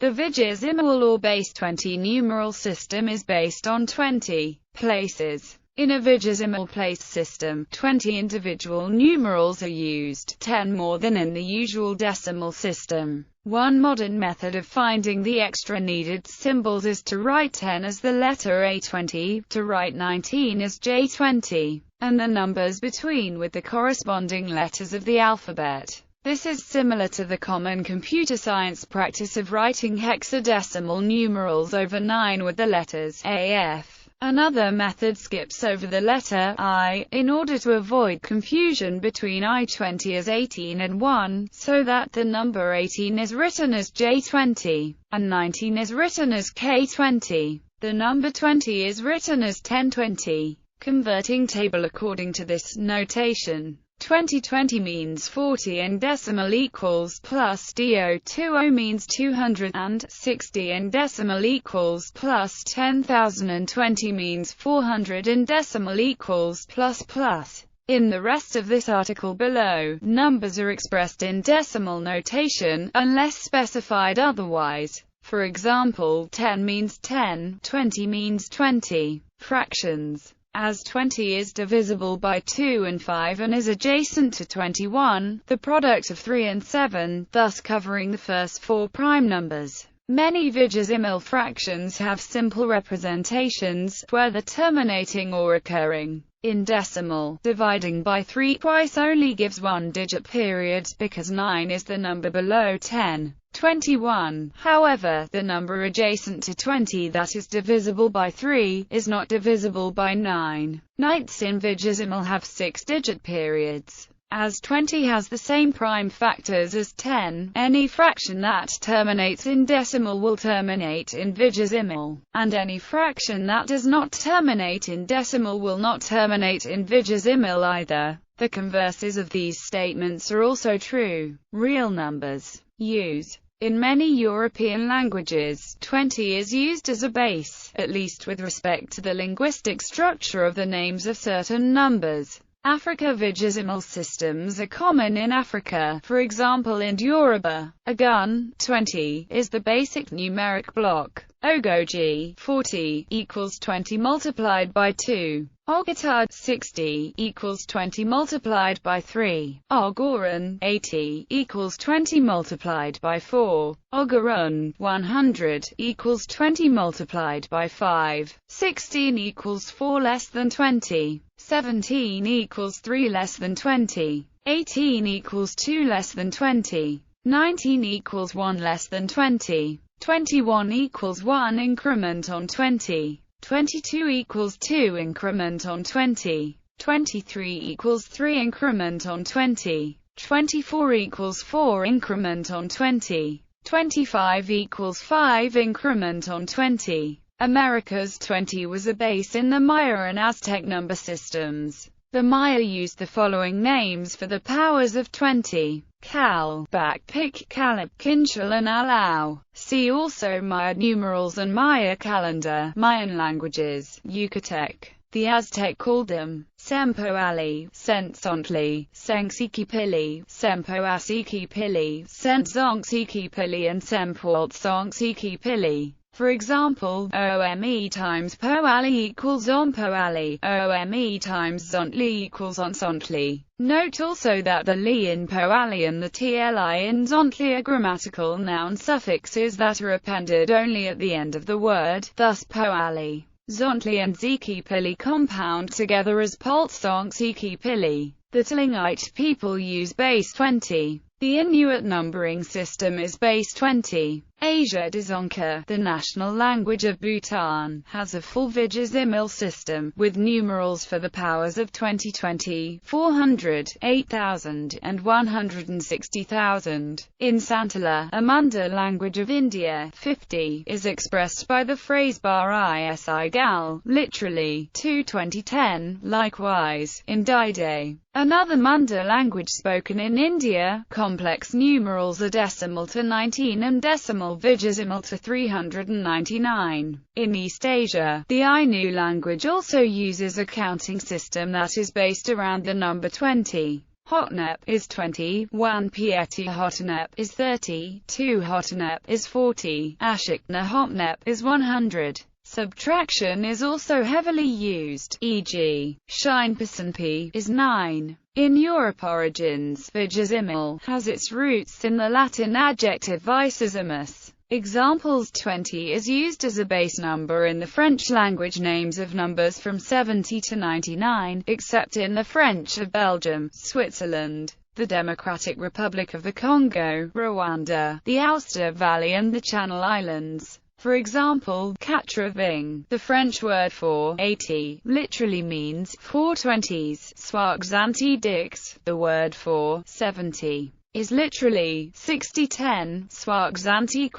The Vigesimal or base 20 numeral system is based on 20 places. In a Vigesimal place system, 20 individual numerals are used, 10 more than in the usual decimal system. One modern method of finding the extra needed symbols is to write 10 as the letter A20, to write 19 as J20, and the numbers between with the corresponding letters of the alphabet. This is similar to the common computer science practice of writing hexadecimal numerals over 9 with the letters AF. Another method skips over the letter I, in order to avoid confusion between I20 as 18 and 1, so that the number 18 is written as J20, and 19 is written as K20. The number 20 is written as 1020. Converting table according to this notation. 2020 means 40 in decimal equals plus DO20 means 200, and 60 in decimal equals plus 10,000, and 20 means 400 in decimal equals plus. In the rest of this article below, numbers are expressed in decimal notation, unless specified otherwise. For example, 10 means 10, 20 means 20. Fractions. As 20 is divisible by 2 and 5 and is adjacent to 21, the product of 3 and 7, thus covering the first 4 prime numbers. Many Vigesimal fractions have simple representations, whether terminating or occurring in decimal. Dividing by 3 twice only gives one-digit periods, because 9 is the number below 10. 21. However, the number adjacent to 20 that is divisible by 3, is not divisible by 9. Nights in Vigesimal have 6-digit periods. As 20 has the same prime factors as 10, any fraction that terminates in decimal will terminate in Vigesimal, and any fraction that does not terminate in decimal will not terminate in Vigesimal either. The converses of these statements are also true. Real numbers. Use. In many European languages, 20 is used as a base, at least with respect to the linguistic structure of the names of certain numbers. Africa Vigesimal systems are common in Africa, for example in Yoruba. A gun, 20, is the basic numeric block. Ogoji, 40, equals 20 multiplied by 2. Ogata, 60, equals 20 multiplied by 3. Ogoran, 80, equals 20 multiplied by 4. Ogarun, 100, equals 20 multiplied by 5. 16 equals 4 less than 20. 17 equals 3 less than 20. 18 equals 2 less than 20. 19 equals 1 less than 20. 21 equals 1 increment on 20. 22 equals 2 increment on 20. 23 equals 3 increment on 20. 24 equals 4 increment on 20. 25 equals 5 increment on 20. America's 20 was a base in the Maya and Aztec number systems. The Maya used the following names for the powers of 20. Cal, Backpick, Calip, Kinchal and Alao. See also Maya numerals and Maya calendar. Mayan languages. Yucatec. The Aztec called them Sempoali, Sentzontli, Sengsikipili, Sempoasikipili, Sentzonsikipili and Sempoaltzonsikipili. For example, OME times Poali equals Ompoali, OME times Zontli equals Onsontli. Note also that the li in Poali and the tli in Zontli are grammatical noun suffixes that are appended only at the end of the word, thus Poali, Zontli and Zikipili compound together as Poltzonsikipili. The Tlingite people use base 20. The Inuit numbering system is base 20. Asia Dzongkha, the national language of Bhutan, has a full Vigesimal system, with numerals for the powers of 20, 400, 8,000, and 160,000. In Santala, a Munda language of India, 50 is expressed by the phrase bar isi gal, literally, 2 2010. Likewise, in Daide, another Munda language spoken in India, complex numerals are decimal to 19 and decimal Vigesimal to 399. In East Asia, the Ainu language also uses a counting system that is based around the number 20. hotnep is 20, 1 pieti hotnep is 30, 2 hotnep is 40, ashikna hotnep is 100. Subtraction is also heavily used, e.g., Scheinpercent is 9. In Europe, origins, vigesimal has its roots in the Latin adjective vigesimus. Examples: 20 is used as a base number in the French language names of numbers from 70 to 99, except in the French of Belgium, Switzerland, the Democratic Republic of the Congo, Rwanda, the Ulster Valley and the Channel Islands. For example, 80, the French word for 80, literally means 4 20s. 60, the word for 70, is literally 6010. 60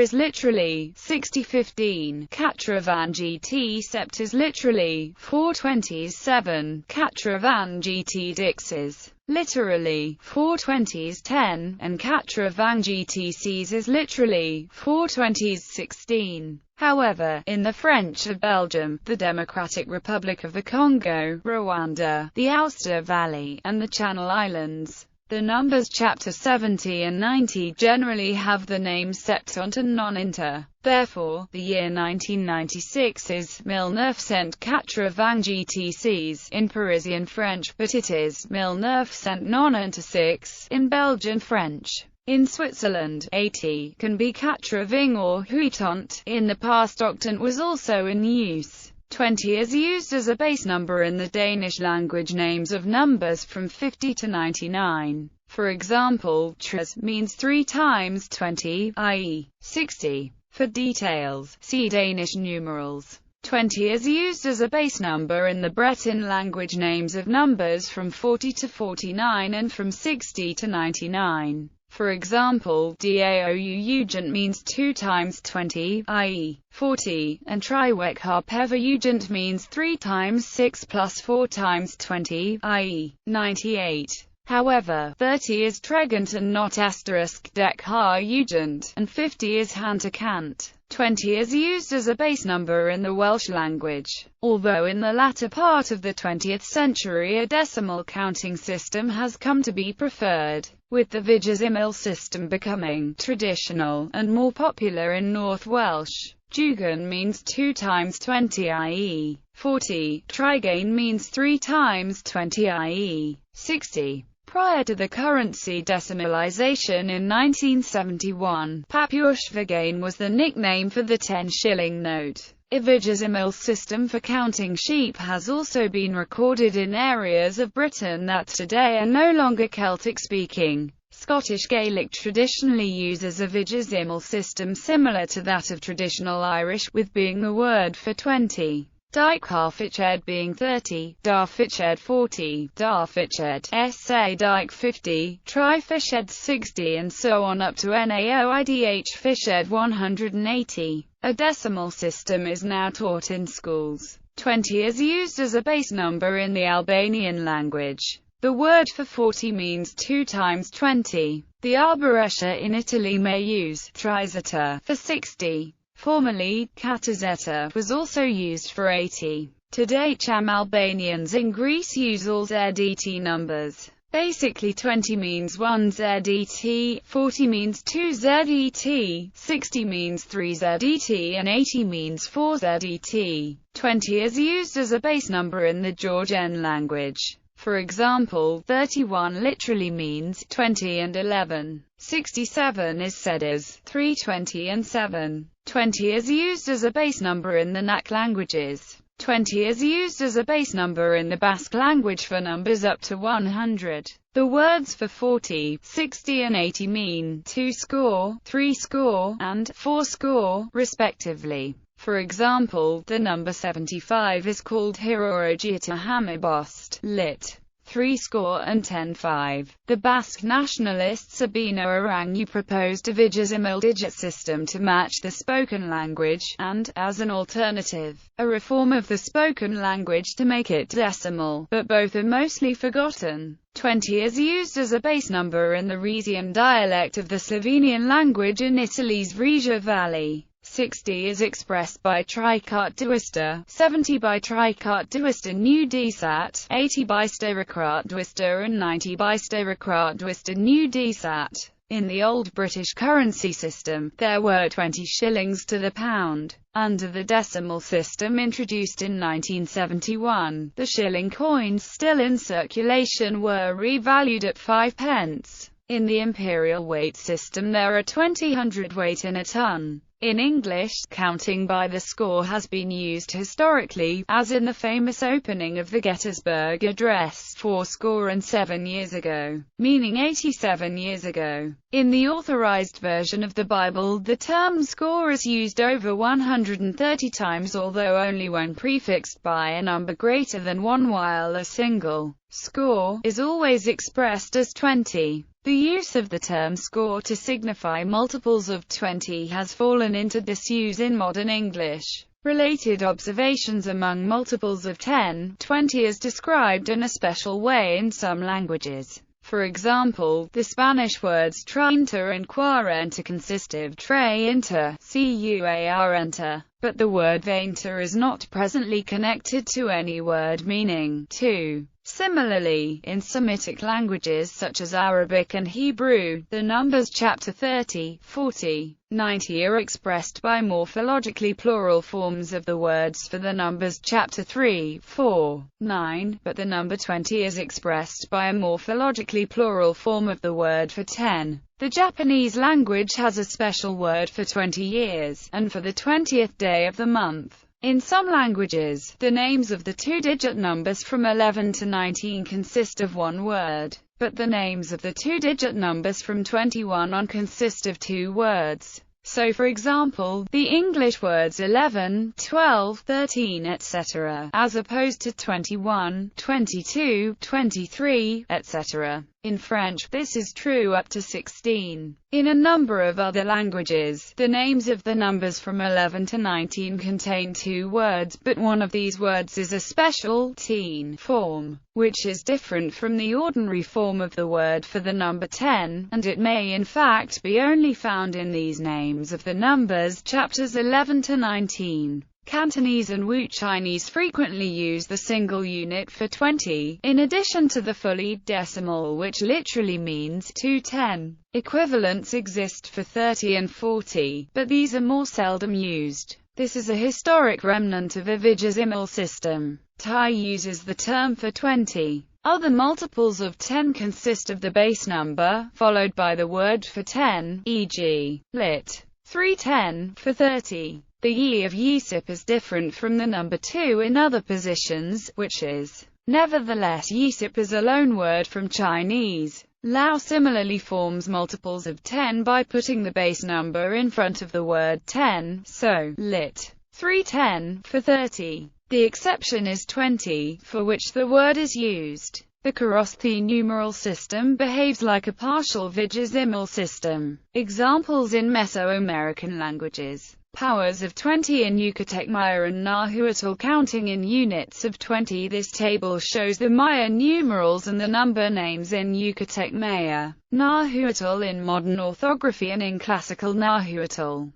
is literally 6015. 80 is literally 420s 7. 80 is literally 420s 10, and 80 is literally 420s 16. However, in the French of Belgium, the Democratic Republic of the Congo, Rwanda, the Ulster Valley, and the Channel Islands, the numbers chapter 70 and 90 generally have the names septont and non-inter. Therefore, the year 1996 is 1996 in Parisian French, but it is 1996 in Belgian French. In Switzerland, 80 can be 80 or 80. In the past, octant was also in use. 20 is used as a base number in the Danish language names of numbers from 50 to 99. For example, tres means 3 times 20, i.e., 60. For details, see Danish numerals. 20 is used as a base number in the Breton language names of numbers from 40 to 49 and from 60 to 99. For example, daougent means 2 times 20, i.e., 40, and triwek harpevagent means 3 times 6 plus 4 times 20, i.e., 98. However, 30 is tregant and not dek harugent, and 50 is hantakant. 20 is used as a base number in the Welsh language, although in the latter part of the 20th century a decimal counting system has come to be preferred, with the Vigesimal system becoming traditional and more popular in North Welsh. Dugan means 2 times 20, i.e., 40. Trigain means 3 times 20, i.e., 60. Prior to the currency decimalization in 1971, Papuashvagain was the nickname for the 10-shilling note. A vigesimal system for counting sheep has also been recorded in areas of Britain that today are no longer Celtic-speaking. Scottish Gaelic traditionally uses a vigesimal system similar to that of traditional Irish, with being the word for 20. Dike being 30, Darfiched 40, Darfiched SA Dike 50, Trifished 60 and so on up to Naoidh Fished 180. A decimal system is now taught in schools. 20 is used as a base number in the Albanian language. The word for 40 means 2 times 20. The Arborescia in Italy may use trizeta for 60. Formerly, katazeta was also used for 80. Today Cham Albanians in Greece use all ZET numbers. Basically 20 means 1 ZET, 40 means 2 ZET, 60 means 3 ZET and 80 means 4 ZET. 20 is used as a base number in the Georgian language. For example, 31 literally means 20 and 11. 67 is said as 320 and 7. 20 is used as a base number in the Nak languages. 20 is used as a base number in the Basque language for numbers up to 100. The words for 40, 60 and 80 mean 2 score, 3 score, and 4 score, respectively. For example, the number 75 is called Hirorogita Hamibost, lit. 3 score and 10-5. The Basque nationalist Sabino Arangu proposed a vigesimal digit system to match the spoken language, and, as an alternative, a reform of the spoken language to make it decimal, but both are mostly forgotten. 20 is used as a base number in the Resian dialect of the Slovenian language in Italy's Regia Valley. 60 is expressed by Tricart Dwister, 70 by Tricart Dwister New DSAT, 80 by Steracart Dwister and 90 by Steracart Dwister New DSAT. In the old British currency system, there were 20 shillings to the pound. Under the decimal system introduced in 1971, the shilling coins still in circulation were revalued at 5 pence. In the imperial weight system there are 20 hundredweight in a ton. In English, counting by the score has been used historically, as in the famous opening of the Gettysburg Address, 7 years ago, meaning 87 years ago. In the Authorized Version of the Bible, the term score is used over 130 times, although only when prefixed by a number greater than 1, while a single score is always expressed as 20. The use of the term score to signify multiples of 20 has fallen into disuse in modern English. Related observations among multiples of 10, 20 is described in a special way in some languages. For example, the Spanish words treinta and cuarenta consist of treinta, cuarenta, but the word veinte is not presently connected to any word meaning two. Similarly, in Semitic languages such as Arabic and Hebrew, the numbers chapter 30, 40, 90 are expressed by morphologically plural forms of the words for the numbers chapter 3, 4, 9, but the number 20 is expressed by a morphologically plural form of the word for 10. The Japanese language has a special word for 20 years, and for the 20th day of the month. In some languages, the names of the two-digit numbers from 11 to 19 consist of one word, but the names of the two-digit numbers from 21 on consist of two words. So for example, the English words 11, 12, 13, etc., as opposed to 21, 22, 23, etc. In French, this is true up to 16. In a number of other languages, the names of the numbers from 11 to 19 contain two words, but one of these words is a special teen form, which is different from the ordinary form of the word for the number 10, and it may in fact be only found in these names of the numbers chapters 11 to 19. Cantonese and Wu Chinese frequently use the single unit for 20, in addition to the fully decimal, which literally means 210. Equivalents exist for 30 and 40, but these are more seldom used. This is a historic remnant of a Vigesimal system. Thai uses the term for 20. Other multiples of 10 consist of the base number, followed by the word for 10, e.g., lit. 310, for 30. The yi of yisip is different from the number 2 in other positions, which is. Nevertheless, yisip is a loanword from Chinese. Lao similarly forms multiples of 10 by putting the base number in front of the word 10, so, lit. 310, for 30. The exception is 20, for which the word is used. The Korosti numeral system behaves like a partial Vigesimal system. Examples in Mesoamerican languages. Powers of 20 in Yucatec Maya and Nahuatl counting in units of 20. This table shows the Maya numerals and the number names in Yucatec Maya, Nahuatl in modern orthography and in classical Nahuatl.